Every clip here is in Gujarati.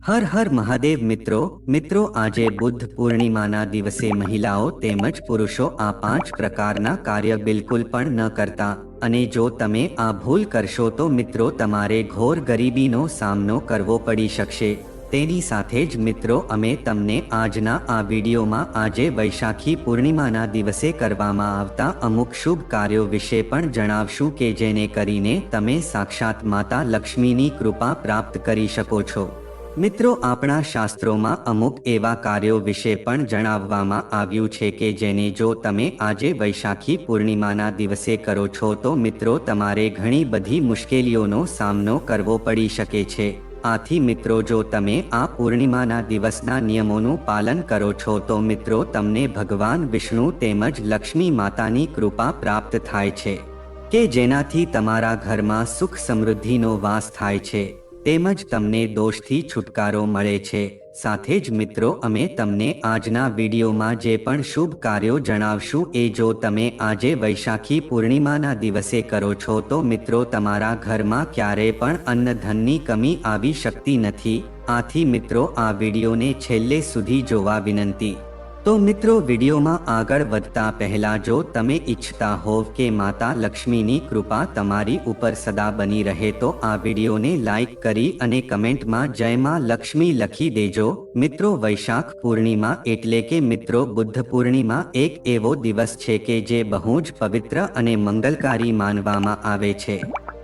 હર હર મહાદેવ મિત્રો આજે બુદ્ધ પૂર્ણિમાના દિવસે મહિલાઓ તેમજ પુરુષો આ 5 પ્રકારના કાર્ય બિલકુલ પણ ન કરતા અને જો તમે આ ભૂલ કરશો તો મિત્રો તમારે ઘોર ગરીબીનો સામનો કરવો પડી શકશે। તેની સાથે જ મિત્રો અમે તમને આજના આ વિડીયોમાં આજે વૈશાખી પૂર્ણિમાના દિવસે કરવામાં આવતા અમુક શુભ કાર્યો વિશે પણ જણાવશું કે જેને કરીને તમે સાક્ષાત માતા લક્ષ્મીની કૃપા પ્રાપ્ત કરી શકો છો। મિત્રો આપણા શાસ્ત્રોમાં અમુક એવા કાર્યો વિશે પણ જણાવવામાં આવ્યું છે કે જેને જો તમે આજે વૈશાખી પૂર્ણિમાના દિવસે કરો છો તો મિત્રો તમારે ઘણી બધી મુશ્કેલીઓનો સામનો કરવો પડી શકે છે। આથી મિત્રો જો તમે આ પૂર્ણિમાના દિવસના નિયમોનું પાલન કરો છો તો મિત્રો તમને ભગવાન વિષ્ણુ તેમજ લક્ષ્મી માતાની કૃપા પ્રાપ્ત થાય છે કે જેનાથી તમારા ઘરમાં સુખ સમૃદ્ધિનો વાસ થાય છે તેમજ તમને દોષથી છુટકારો મળે છે। સાથે જ મિત્રો અમે તમને આજના વિડીયોમાં જે પણ શુભ કાર્યો જણાવશું એ જો તમે આજે વૈશાખી પૂર્ણિમાના દિવસે કરો છો તો મિત્રો તમારા ઘરમાં ક્યારેય પણ અન્ન ધનની કમી આવી શકતી નથી। આથી મિત્રો આ વિડીયોને છેલ્લે સુધી જોવા વિનંતી। તો મિત્રો વિડીયોમાં આગળ વધતા પહેલા જો તમે ઈચ્છતા હોવ કે માતા લક્ષ્મીની કૃપા તમારી ઉપર સદા બની રહે તો આ વિડીયોને લાઈક કરી અને કમેન્ટમાં જય માં લક્ષ્મી લખી દેજો। મિત્રો વૈશાખ પૂર્ણિમા એટલે કે મિત્રો બુદ્ધ પૂર્ણિમા એક એવો દિવસ છે કે જે બહુ જ પવિત્ર અને મંગલકારી માનવામાં આવે છે।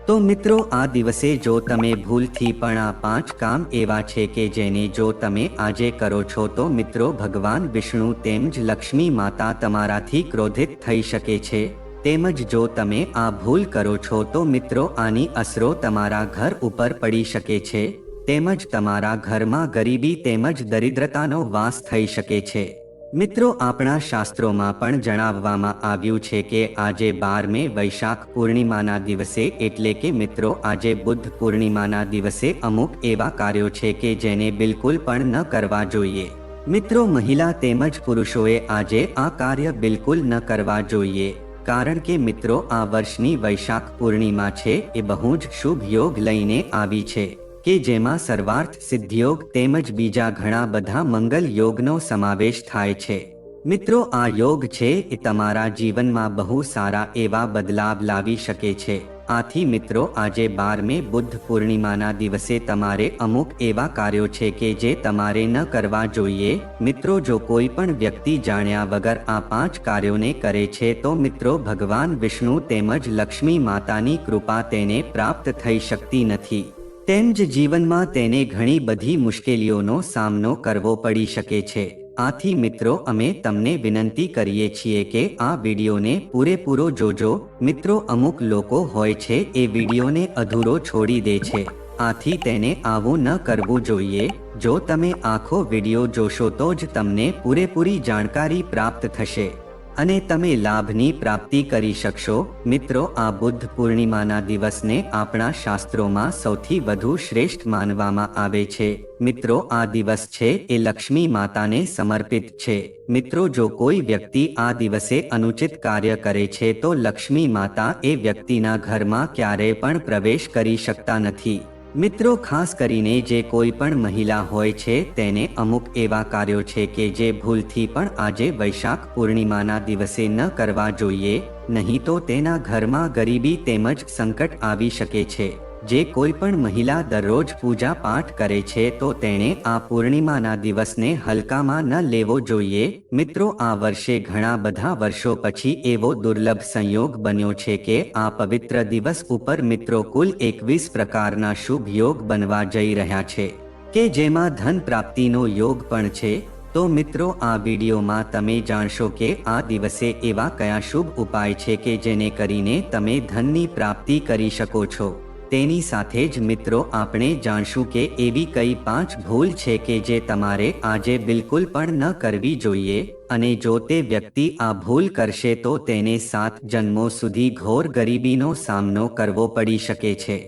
તો મિત્રો આ દિવસે જો તમે ભૂલથી પણ આ 5 કામ એવા છે કે જેને જો તમે આજે કરો છો તો મિત્રો ભગવાન વિષ્ણુ તેમજ લક્ષ્મી માતા તમારાથી ક્રોધિત થઈ શકે છે તેમજ જો તમે આ ભૂલ કરો છો તો મિત્રો આની અસરો તમારા ઘર ઉપર પડી શકે છે તેમજ તમારા ઘરમાં ગરીબી તેમજ દરિદ્રતાનો વાસ થઈ શકે છે। મિત્રો આપણા શાસ્ત્રોમાં પણ જણાવવામાં આવ્યું છે કે આજે 12મે વૈશાખ પૂર્ણિમાના દિવસે એટલે કે મિત્રો આજે બુદ્ધ પૂર્ણિમાના દિવસે અમુક એવા કાર્યો છે કે જેને બિલકુલ પણ ન કરવા જોઈએ। મિત્રો મહિલા તેમજ પુરુષોએ આજે આ કાર્ય બિલકુલ ન કરવા જોઈએ કારણ કે મિત્રો આ વર્ષની વૈશાખ પૂર્ણિમા છે એ બહુ જ શુભ યોગ લઈને આવી છે કે જેમાં સર્વાર્થ સિદ્ધિયોગ તેમજ બીજા ઘણા બધા મંગલ યોગનો સમાવેશ થાય છે। મિત્રો આ યોગ છે એ તમારા જીવનમાં બહુ સારા એવા બદલાવ લાવી શકે છે। આથી મિત્રો આજે 12મે બુદ્ધ પૂર્ણિમાના દિવસે તમારે અમુક એવા કાર્યો છે કે જે તમારે ન કરવા જોઈએ। મિત્રો જો કોઈ પણ વ્યક્તિ જાણ્યા વગર આ 5 કાર્યોને કરે છે તો મિત્રો ભગવાન વિષ્ણુ તેમજ લક્ષ્મી માતાની કૃપા તેને પ્રાપ્ત થઈ શકતી નથી તેમજ જીવનમાં તેને ઘણી બધી મુશ્કેલીઓનો સામનો કરવો પડી શકે છે। આથી મિત્રો અમે તમને વિનંતી કરીએ છીએ કે આ વિડીયોને પૂરેપૂરો જોજો। મિત્રો અમુક લોકો હોય છે એ વિડીયોને અધૂરો છોડી દે છે આથી તેને આવું ન કરવું જોઈએ। જો તમે આખો વિડીયો જોશો તો જ તમને પૂરેપૂરી જાણકારી પ્રાપ્ત થશે અને તમે લાભની પ્રાપ્તિ કરી શકશો। મિત્રો આ બુદ્ધ પૂર્ણિમાના દિવસને આપણા શાસ્ત્રોમાં સૌથી વધુ શ્રેષ્ઠ માનવામાં આવે છે। મિત્રો આ દિવસ છે એ લક્ષ્મી માતાને સમર્પિત છે। મિત્રો જો કોઈ વ્યક્તિ આ દિવસે અનુચિત કાર્ય કરે છે તો લક્ષ્મી માતા એ વ્યક્તિના ઘરમાં ક્યારેય પણ પ્રવેશ કરી શકતા નથી। મિત્રો ખાસ કરીને જે કોઈ પણ મહિલા હોય છે તેને અમુક એવા કાર્યો છે કે જે ભૂલથી પણ આજે વૈશાખ પૂર્ણિમાના દિવસે ન કરવા જોઈએ નહીં તો તેના ઘરમાં ગરીબી તેમજ સંકટ આવી શકે છે। જે કોઈ પણ મહિલા દરરોજ પૂજા પાઠ કરે છે તો તેણે આ પૂર્ણિમાના દિવસને હલકામાં ન લેવો જોઈએ। મિત્રો આ વર્ષે ઘણા બધા વર્ષો પછી એવો દુર્લભ સંયોગ બન્યો છે કે આ પવિત્ર દિવસ ઉપર મિત્રો કુલ 21 પ્રકારના શુભ યોગ બનવા જઈ રહ્યા છે કે જેમાં ધન પ્રાપ્તિનો યોગ પણ છે। તો મિત્રો આ વિડીયોમાં તમે જાણશો કે આ દિવસે એવા કયા શુભ ઉપાય છે કે જેને કરીને તમે ધનની પ્રાપ્તિ કરી શકો છો। તેની સાથે જ મિત્રો આપણે જાણશું કે એવી કઈ 5 ભૂલ છે કે જે તમારે આજે બિલકુલ પણ ન કરવી જોઈએ અને જો તે વ્યક્તિ આ ભૂલ કરશે તો તેને 7 જન્મો સુધી ઘોર ગરીબીનો સામનો કરવો પડી શકે છે।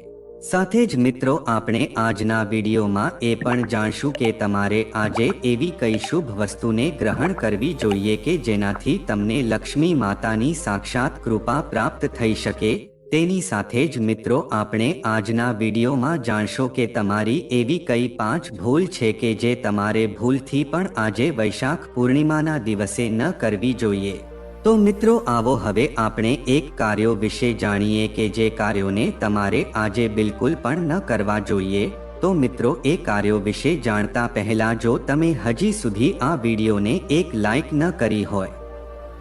સાથે જ મિત્રો આપણે આજના વિડીયોમાં એ પણ જાણશું કે તમારે આજે એવી કઈ શુભ વસ્તુને ગ્રહણ કરવી જોઈએ કે જેનાથી તમને લક્ષ્મી માતાની સાક્ષાત કૃપા પ્રાપ્ત થઈ શકે। તેની સાથે જ મિત્રો આપણે આજના વિડીયોમાં જાણશો કે તમારી એવી કઈ 5 ભૂલ છે કે જે તમારે ભૂલથી પણ આજે વૈશાખ પૂર્ણિમાના દિવસે ન કરવી જોઈએ। તો મિત્રો આવો હવે આપણે એક કાર્યો વિશે જાણીએ કે જે કાર્યોને તમારે આજે બિલકુલ પણ ન કરવા જોઈએ। તો મિત્રો એ કાર્યો વિશે જાણતા પહેલા જો તમે હજી સુધી આ વિડીયોને એક લાઈક ન કરી હોય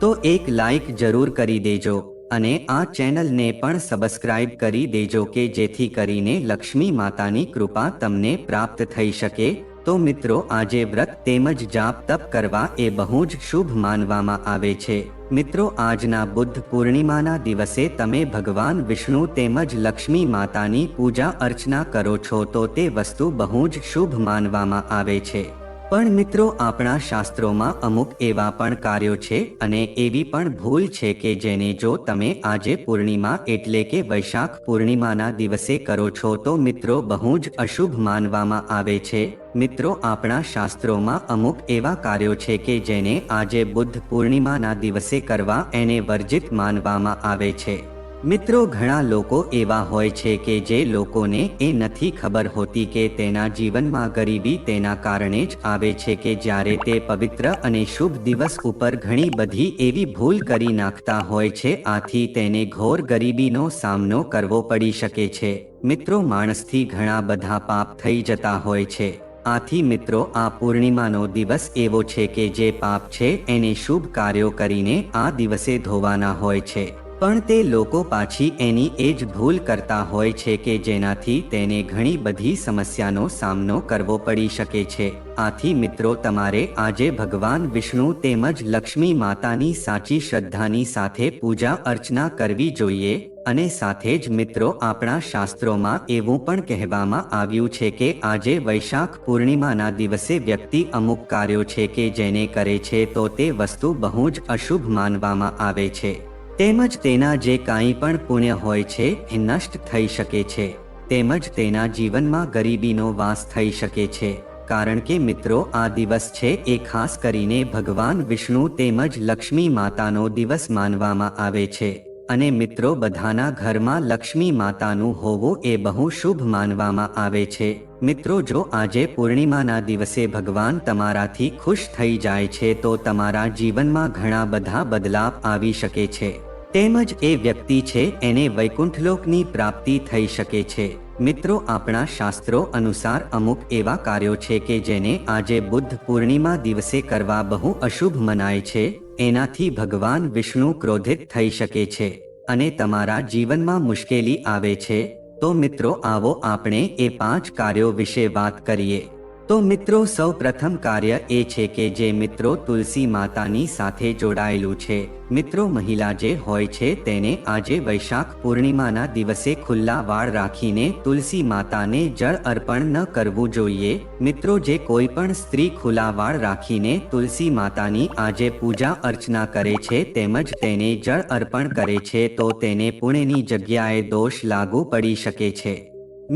તો એક લાઈક જરૂર કરી દેજો અને આ ચેનલને પણ સબસ્ક્રાઇબ કરી દેજો કે જેથી કરીને લક્ષ્મી માતાની કૃપા તમને પ્રાપ્ત થઈ શકે। તો મિત્રો આજે વ્રત તેમજ જાપ તપ કરવા એ બહુ જ શુભ માનવામાં આવે છે। મિત્રો આજના બુદ્ધ પૂર્ણિમાના દિવસે તમે ભગવાન વિષ્ણુ તેમજ લક્ષ્મી માતાની પૂજા અર્ચના કરો છો તો તે વસ્તુ બહુ જ શુભ માનવામાં આવે છે। પણ મિત્રો આપણા શાસ્ત્રોમાં અમુક એવા પણ કાર્યો છે અને એવી પણ ભૂલ છે કે જેને જો તમે આજે પૂર્ણિમા એટલે કે વૈશાખ પૂર્ણિમાના દિવસે કરો છો તો મિત્રો બહુ જ અશુભ માનવામાં આવે છે। મિત્રો આપણા શાસ્ત્રોમાં અમુક એવા કાર્યો છે કે જેને આજે બુદ્ધ પૂર્ણિમાના દિવસે કરવા એને વર્જિત માનવામાં આવે છે। મિત્રો ઘણા લોકો એવા હોય છે કે જે લોકોને એ નથી ખબર હોતી કે તેના જીવનમાં ગરીબી તેના કારણે જ આવે છે કે જ્યારે તે પવિત્ર અને શુભ દિવસ ઉપર ઘણી બધી એવી ભૂલ કરી નાખતા હોય છે આથી તેને ઘોર ગરીબીનો સામનો કરવો પડી શકે છે। મિત્રો માણસથી ઘણા બધા પાપ થઈ જતા હોય છે આથી મિત્રો આ પૂર્ણિમાનો દિવસ એવો છે કે જે પાપ છે એને શુભ કાર્યો કરીને આ દિવસે ધોવાના હોય છે। પણ તે લોકો પાછી એની એ જ ભૂલ કરતા હોય છે કે જેનાથી તેને ઘણી બધી સમસ્યાનો સામનો કરવો પડી શકે છે। આથી મિત્રો તમારે આજે ભગવાન વિષ્ણુ તેમજ લક્ષ્મી માતાની સાચી શ્રદ્ધાની સાથે પૂજા અર્ચના કરવી જોઈએ। અને સાથે જ મિત્રો આપણા શાસ્ત્રોમાં એવું પણ કહેવામાં આવ્યું છે કે આજે વૈશાખ પૂર્ણિમાના દિવસે વ્યક્તિ અમુક કાર્યો છે કે જેને કરે છે તો તે વસ્તુ બહુ જ અશુભ માનવામાં આવે છે। તેમજ તેના જે કાંઈ પણ પુણ્ય હોય છે એ નષ્ટ થઈ શકે છે તેમજ તેના જીવનમાં ગરીબીનો વાસ થઈ શકે છે। કારણ કે મિત્રો આ દિવસ છે એ ખાસ કરીને ભગવાન વિષ્ણુ તેમજ લક્ષ્મી માતાનો દિવસ માનવામાં આવે છે અને મિત્રો બધાના ઘરમાં લક્ષ્મી માતાનું હોવું એ બહુ શુભ માનવામાં આવે છે। મિત્રો જો આજે પૂર્ણિમાના દિવસે ભગવાન તમારાથી ખુશ થઈ જાય છે તો તમારા જીવનમાં ઘણા બધા બદલાવ આવી શકે છે તેમજ એ વ્યક્તિ છે એને વૈકુંઠલોકની પ્રાપ્તિ થઈ શકે છે। મિત્રો આપણા શાસ્ત્રો અનુસાર અમુક એવા કાર્યો છે કે જેને આજે બુદ્ધ પૂર્ણિમા દિવસે કરવા બહુ અશુભ મનાય છે। એનાથી ભગવાન વિષ્ણુ ક્રોધિત થઈ શકે છે અને તમારા જીવનમાં મુશ્કેલી આવે છે। તો મિત્રો આવો આપણે એ 5 કાર્યો વિશે વાત કરીએ। તો મિત્રો સૌ પ્રથમ કાર્ય એ છે કે જે મિત્રો તુલસી માતાની સાથે જોડાયેલું છે। મિત્રો મહિલા જે હોય છે તેને આજે વૈશાખ પૂર્ણિમાના દિવસે ખુલ્લા વાળ રાખીને તુલસી માતાને જળ અર્પણ ન કરવું જોઈએ। મિત્રો જે કોઈ પણ સ્ત્રી ખુલ્લા વાળ રાખીને તુલસી માતાની આજે પૂજા અર્ચના કરે છે તેમજ તેને જળ અર્પણ કરે છે તો તેને પુણ્યની જગ્યાએ દોષ લાગુ પડી શકે છે।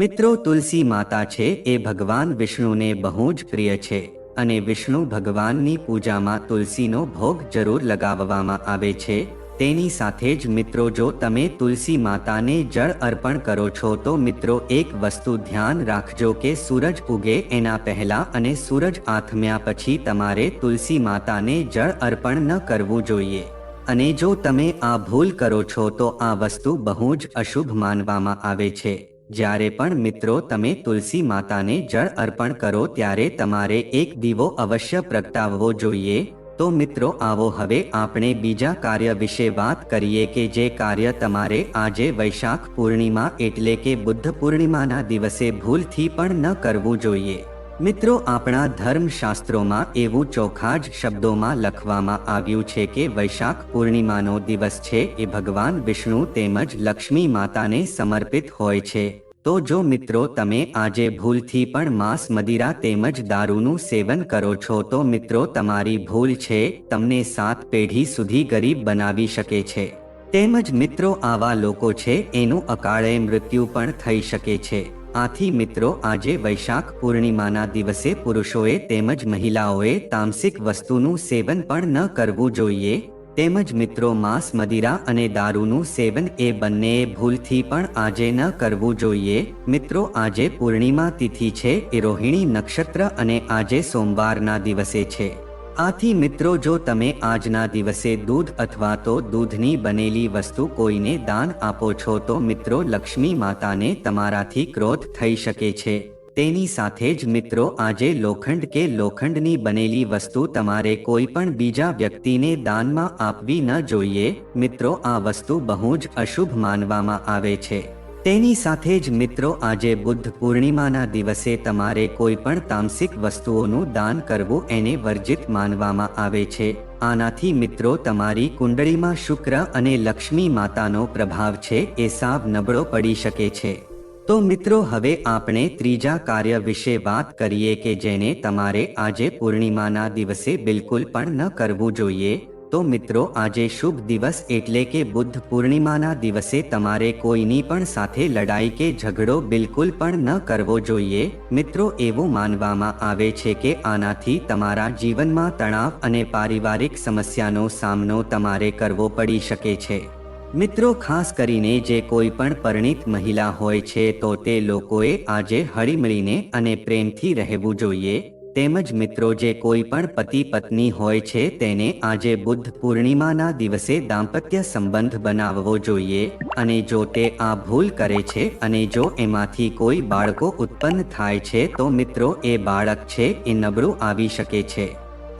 મિત્રો તુલસી માતા છે એ ભગવાન વિષ્ણુને બહુ જ પ્રિય છે અને વિષ્ણુ ભગવાનની પૂજામાં તુલસીનો ભોગ જરૂર લગાવવામાં આવે છે। તેની સાથે જ મિત્રો જો તમે તુલસી માતાને જળ અર્પણ કરો છો તો મિત્રો એક વસ્તુ ધ્યાન રાખજો કે સૂરજ ઉગે એના પહેલા અને સૂરજ આથમ્યા પછી તમારે તુલસી માતાને જળ અર્પણ ન કરવું જોઈએ અને જો તમે આ ભૂલ કરો છો તો આ વસ્તુ બહુ જ અશુભ માનવામાં આવે છે। જ્યારે પણ મિત્રો તમે તુલસી માતાને જળ અર્પણ કરો ત્યારે તમારે એક દીવો અવશ્ય પ્રગટાવવો જોઈએ। તો મિત્રો આવો હવે આપણે બીજા કાર્ય વિશે વાત કરીએ કે જે કાર્ય તમારે આજે વૈશાખ પૂર્ણિમા એટલે કે બુદ્ધ પૂર્ણિમાના દિવસે ભૂલથી પણ ન કરવું જોઈએ। મિત્રો આપણા ધર્મશાસ્ત્રોમાં એવું ચોખ્ખા જ શબ્દોમાં લખવામાં આવ્યું છે કે વૈશાખ પૂર્ણિમાનો દિવસ છે એ ભગવાન વિષ્ણુ તેમજ લક્ષ્મી માતાને સમર્પિત હોય છે। તો જો મિત્રો તમે આજે ભૂલથી પણ માંસ મદિરા તેમજ દારૂનું સેવન કરો છો તો મિત્રો તમારી ભૂલ છે તમને 7 પેઢી સુધી ગરીબ બનાવી શકે છે તેમજ મિત્રો આવા લોકો છે એનું અકાળે મૃત્યુ પણ થઈ શકે છે। આથી મિત્રો આજે વૈશાખ પૂર્ણિમાના દિવસે પુરુષોએ તેમજ મહિલાઓએ તામસિક વસ્તુનું સેવન પણ ન કરવું જોઈએ તેમજ મિત્રો માંસ, મદિરા અને દારૂનું સેવન એ બંનેએ ભૂલથી પણ આજે ન કરવું જોઈએ. મિત્રો આજે પૂર્ણિમા તિથિ છે, એ રોહિણી નક્ષત્ર અને આજે સોમવારના દિવસે છે. આથી મિત્રો જો તમે આજના દિવસે દૂધ અથવા તો દૂધની બનેલી વસ્તુ કોઈને દાન આપો છો તો મિત્રો લક્ષ્મી માતાને તમારાથી ક્રોધ થઈ શકે છે. તેની સાથે જ મિત્રો આજે લોખંડ કે લોખંડની બનેલી વસ્તુ તમારે કોઈ પણ બીજા વ્યક્તિને દાનમાં આપવી ન જોઈએ. મિત્રો આ વસ્તુ બહુ જ અશુભ માનવામાં આવે છે. તેની સાથે જ મિત્રો આજે બુદ્ધ પૂર્ણિમાના દિવસે તમારે કોઈ પણ તામસિક વસ્તુઓનું દાન કરવું એને વર્જિત માનવામાં આવે છે. આનાથી મિત્રો તમારી કુંડળીમાં શુક્ર અને લક્ષ્મી માતાનો પ્રભાવ છે એ સાવ નબળો પડી શકે છે. તો મિત્રો હવે આપણે ત્રીજા કાર્ય વિશે વાત કરીએ કે જેને તમારે આજે પૂર્ણિમાના દિવસે બિલકુલ પણ ન કરવું જોઈએ. તો મિત્રો આજે શુભ દિવસ એટલે કે બુદ્ધ પૂર્ણિમાના દિવસે તમારે કોઈની પણ સાથે લડાઈ કે ઝઘડો બિલકુલ પણ ન કરવો જોઈએ. મિત્રો એવું માનવામાં આવે છે કે આનાથી તમારા જીવનમાં તણાવ અને પારિવારિક સમસ્યાનો સામનો તમારે કરવો પડી શકે છે. મિત્રો ખાસ કરીને જે કોઈ પણ પરિણીત મહિલા હોય છે તો તે લોકોએ આજે હળીમળીને અને પ્રેમથી રહેવું જોઈએ. તેમજ મિત્રો જે કોઈ પણ પતિ પત્ની હોય છે તેને આજે બુદ્ધ પૂર્ણિમાના દિવસે દાંપત્ય સંબંધ બનાવવો જોઈએ. અને જો તે આ ભૂલ કરે છે અને જો એમાંથી કોઈ બાળકો ઉત્પન્ન થાય છે તો મિત્રો એ બાળક છે એ નબળું આવી શકે છે.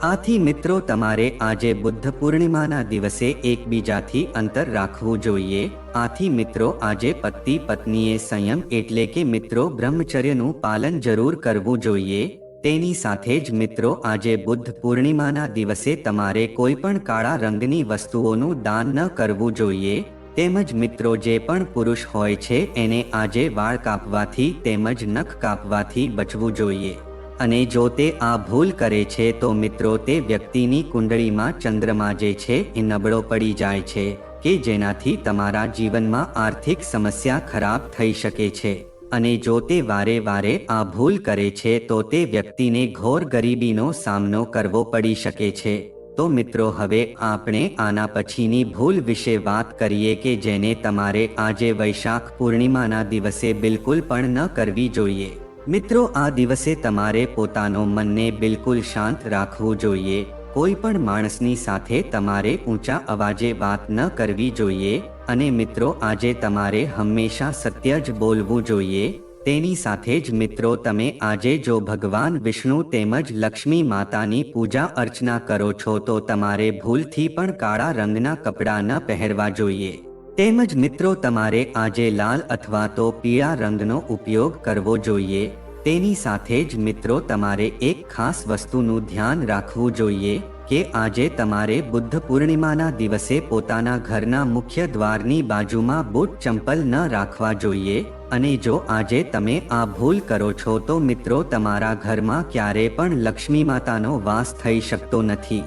આથી મિત્રો તમારે આજે બુદ્ધ પૂર્ણિમાના દિવસે એકબીજાથી અંતર રાખવું જોઈએ. આથી મિત્રો આજે પતિ પત્નીએ સંયમ એટલે કે મિત્રો બ્રહ્મચર્યનું પાલન જરૂર કરવું જોઈએ. તેની સાથે જ મિત્રો આજે બુદ્ધ પૂર્ણિમાના દિવસે તમારે કોઈ પણ કાળા રંગની વસ્તુઓનું દાન ન કરવું જોઈએ. તેમજ મિત્રો જે પણ પુરુષ હોય છે એને આજે વાળ કાપવાથી તેમજ નખ કાપવાથી બચવું જોઈએ. અને જો તે આ ભૂલ કરે છે તો મિત્રો તે વ્યક્તિની કુંડળીમાં ચંદ્રમા જે છે એ નબળો પડી જાય છે કે જેનાથી તમારા જીવનમાં આર્થિક સમસ્યા ખરાબ થઈ શકે છે. અને જો તે વારે વારે આ ભૂલ કરે છે તો તે વ્યક્તિને ઘોર ગરીબીનો સામનો કરવો પડી શકે છે. તો મિત્રો હવે આપણે આના પછીની ભૂલ વિશે વાત કરીએ કે જેને તમારે આજે વૈશાખ પૂર્ણિમાના દિવસે બિલકુલ પણ ન કરવી જોઈએ. મિત્રો આ દિવસે તમારે પોતાનો મનને બિલકુલ શાંત રાખવું જોઈએ. કોઈ પણ માણસની સાથે તમારે ઊંચા અવાજે વાત ન કરવી જોઈએ. અને મિત્રો આજે તમારે હંમેશા સત્ય જ બોલવું જોઈએ. તેની સાથે જ મિત્રો તમે આજે જો ભગવાન વિષ્ણુ તેમજ લક્ષ્મી માતાની પૂજા અર્ચના કરો છો તો તમારે ભૂલથી પણ કાળા રંગના કપડાં ન પહેરવા જોઈએ. તેમજ મિત્રો તમારે આજે લાલ અથવા તો પીળા રંગનો ઉપયોગ કરવો જોઈએ. તેની સાથે જ મિત્રો તમારે એક ખાસ વસ્તુનું ધ્યાન રાખવું જોઈએ કે આજે તમારે બુદ્ધ પૂર્ણિમાના દિવસે પોતાના ઘરના મુખ્ય દ્વારની બાજુમાં બૂટ ચંપલ ન રાખવા જોઈએ. અને જો આજે તમે આ ભૂલ કરો છો તો મિત્રો તમારા ઘરમાં ક્યારે પણ લક્ષ્મી માતાનો વાસ થઈ શકતો નથી.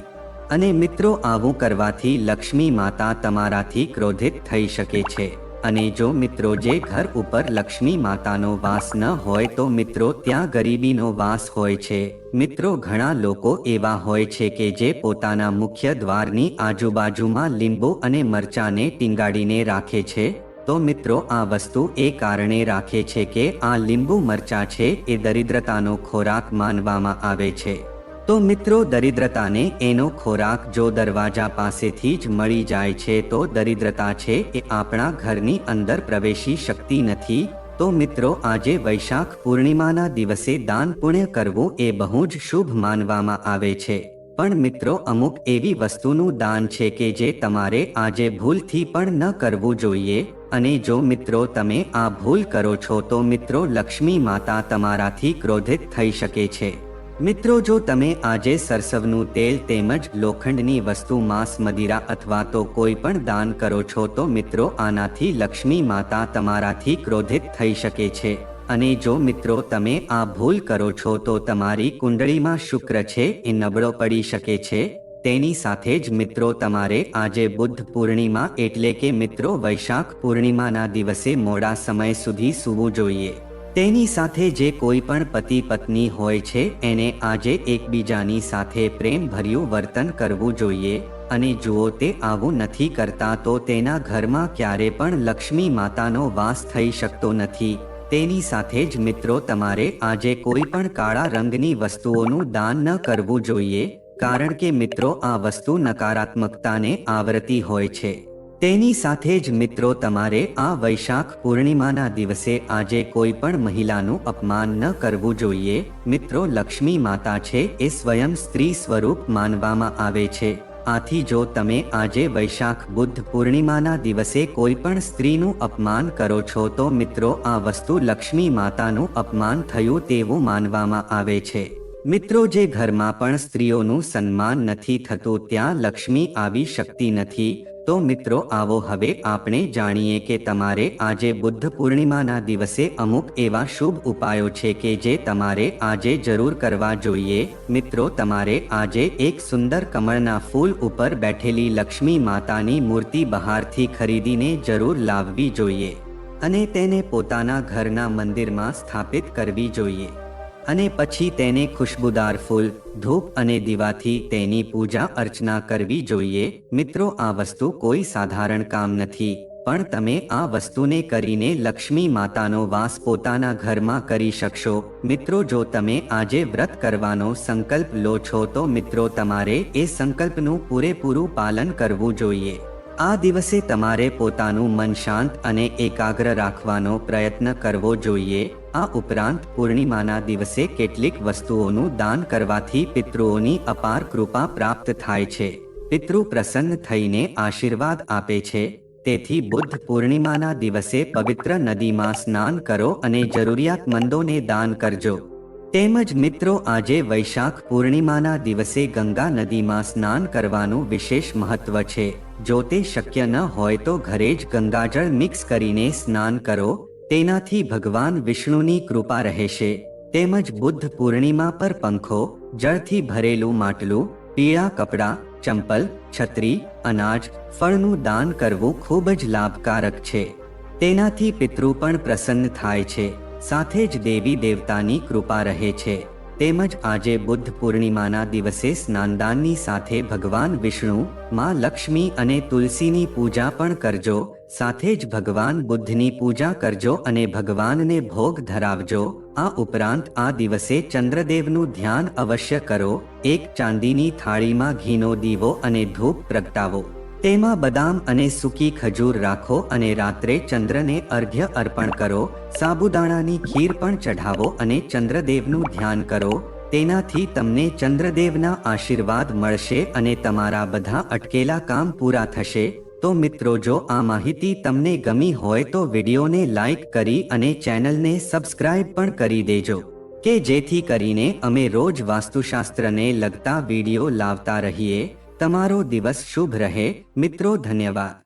અને મિત્રો આવું કરવાથી લક્ષ્મી માતા તમારાથી ક્રોધિત થઈ શકે છે. અને જો મિત્રો જે ઘર ઉપર લક્ષ્મી માતાનો વાસ ન હોય તો મિત્રો ત્યાં ગરીબીનો વાસ હોય છે. મિત્રો ઘણા લોકો એવા હોય છે કે જે પોતાના મુખ્ય દ્વારની આજુબાજુમાં લીંબુ અને મરચાને ટીંગાડીને રાખે છે. તો મિત્રો આ વસ્તુ એ કારણે રાખે છે કે આ લીંબુ મરચા છે એ દરિદ્રતાનો ખોરાક માનવામાં આવે છે. તો મિત્રો દરિદ્રતાને એનો ખોરાક જો દરવાજા પાસેથી જ મળી જાય છે તો દરિદ્રતા છે એ આપણા ઘરની અંદર પ્રવેશી શકતી નથી. તો મિત્રો આજે વૈશાખ પૂર્ણિમાના દિવસે દાન પુણ્ય કરવું એ બહુ જ શુભ માનવામાં આવે છે. પણ મિત્રો અમુક એવી વસ્તુનું દાન છે કે જે તમારે આજે ભૂલથી પણ ન કરવું જોઈએ. અને જો મિત્રો તમે આ ભૂલ કરો છો તો મિત્રો લક્ષ્મી માતા તમારાથી ક્રોધિત થઈ શકે છે. મિત્રો જો તમે આજે સરસવનું તેલ તેમજ લોખંડની વસ્તુ માંસ મદિરા અથવા તો કોઈ પણ દાન કરો છો તો મિત્રો આનાથી લક્ષ્મી માતા તમારાથી ક્રોધિત થઈ શકે છે. અને જો મિત્રો તમે આ ભૂલ કરો છો તો તમારી કુંડળીમાં શુક્ર છે એ નબળો પડી શકે છે. તેની સાથે જ મિત્રો તમારે આજે બુદ્ધ પૂર્ણિમા એટલે કે મિત્રો વૈશાખ પૂર્ણિમાના દિવસે મોડા સમય સુધી સૂવું જોઈએ. તેની સાથે જે કોઈ પણ પતિ પત્ની હોય છે એને આજે એકબીજાની સાથે પ્રેમભર્યું વર્તન કરવું જોઈએ. અને જુઓ તે આવું નથી કરતા તો તેના ઘરમાં ક્યારે પણ લક્ષ્મી માતાનો વાસ થઈ શકતો નથી. તેની સાથે જ મિત્રો તમારે આજે કોઈ પણ કાળા રંગની વસ્તુઓનું દાન ન કરવું જોઈએ, કારણ કે મિત્રો આ વસ્તુ નકારાત્મકતાને આવરતી હોય છે. તેની સાથે જ મિત્રો તમારે આ વૈશાખ પૂર્ણિમાના દિવસે આજે કોઈ પણ મહિલાનું અપમાન ન કરવું જોઈએ. મિત્રો લક્ષ્મી માતા છે એ સ્વયં સ્ત્રી સ્વરૂપ માનવામાં આવે છે. આથી જો તમે આજે વૈશાખ બુદ્ધ પૂર્ણિમાના દિવસે કોઈ પણ સ્ત્રીનું અપમાન કરો છો તો મિત્રો આ વસ્તુ લક્ષ્મી માતાનું અપમાન થયું તેવું માનવામાં આવે છે. મિત્રો જે ઘરમાં પણ સ્ત્રીઓનું સન્માન નથી થતું ત્યાં લક્ષ્મી આવી શકતી નથી. તો મિત્રો આવો હવે આપણે જાણીએ કે તમારે આજે બુદ્ધ પૂર્ણિમાના દિવસે અમુક એવા શુભ ઉપાયો છે કે જે તમારે આજે જરૂર કરવા જોઈએ. મિત્રો તમારે આજે એક સુંદર કમળના ફૂલ ઉપર બેઠેલી લક્ષ્મી માતાની મૂર્તિ બહારથી ખરીદીને જરૂર લાવવી જોઈએ અને તેને પોતાના ઘરના મંદિરમાં સ્થાપિત કરવી જોઈએ અને પછી તેને ખુશ્બુદાર ફૂલ, ધૂપ અને દીવાથી તેની પૂજા અર્ચના કરવી જોઈએ. મિત્રો આ વસ્તુ કોઈ સાધારણ કામ નથી, પણ તમે આ વસ્તુને કરીને લક્ષ્મી માતાનો વાસ પોતાના ઘરમાં કરી શકશો. મિત્રો જો તમે આજે વ્રત કરવાનો સંકલ્પ લો છો તો મિત્રો તમારે એ સંકલ્પનું પૂરેપૂરું પાલન કરવું જોઈએ. આ દિવસે તમારે પોતાનું મન શાંત અને એકાગ્ર રાખવાનો પ્રયત્ન કરવો જોઈએ. આ ઉપરાંત પૂર્ણિમાના દિવસે કેટલીક વસ્તુઓનું દાન કરવાથી પિતૃઓની અપાર કૃપા પ્રાપ્ત થાય છે. પિતૃ પ્રસન્ન થઈને આશીર્વાદ આપે છે. તેથી બુદ્ધ પૂર્ણિમાના દિવસે પવિત્ર નદીમાં સ્નાન કરો અને જરૂરિયાતમંદોને દાન કરજો. તેમજ મિત્રો આજે વૈશાખ પૂર્ણિમાના દિવસે ગંગા નદીમાં સ્નાન કરવાનું વિશેષ મહત્વ છે. જો તે શક્ય ન હોય તો ઘરે જ ગંગાજળ મિક્સ કરીને સ્નાન કરો. તેનાથી ભગવાન વિષ્ણુની કૃપા રહેશે. તેમજ બુદ્ધ પૂર્ણિમા પર પંખો, જળથી ભરેલું માટલું, પીળા કપડાં, ચંપલ, છત્રી, અનાજ, ફળનું દાન કરવું ખૂબ જ લાભકારક છે. તેનાથી પિતૃ પણ પ્રસન્ન થાય છે, સાથે જ દેવી દેવતાની કૃપા રહે છે. તેમજ આજે બુદ્ધ પૂર્ણિમાના દિવસે સ્નાનદાનની સાથે ભગવાન વિષ્ણુ, માં લક્ષ્મી અને તુલસીની પૂજા પણ કરજો. સાથે જ ભગવાન બુદ્ધની પૂજા કરજો અને ભગવાનને ભોગ ધરાવજો. આ ઉપરાંત આ દિવસે ચંદ્રદેવનું ધ્યાન અવશ્ય કરો. એક ચાંદીની થાળીમાં ઘીનો દીવો અને ધૂપ પ્રગટાવો. તેમાં બદામ અને સૂકી ખજૂર રાખો અને રાત્રે ચંદ્રને અર્ઘ્ય અર્પણ કરો. સાબુદાણાની ખીર પણ ચઢાવો અને ચંદ્રદેવનું ધ્યાન કરો. તેનાથી તમને ચંદ્રદેવના આશીર્વાદ મળશે અને તમારા બધા અટકેલા કામ પૂરા થશે. તો મિત્રો જો આ માહિતી તમને ગમી હોય તો વિડીયોને લાઈક કરી અને ચેનલને સબસ્ક્રાઇબ પણ કરી દેજો, કે જેથી કરીને અમે રોજ વાસ્તુશાસ્ત્રને લગતા વિડીયો લાવતા રહીએ. તમારો દિવસ શુભ રહે. મિત્રો ધન્યવાદ.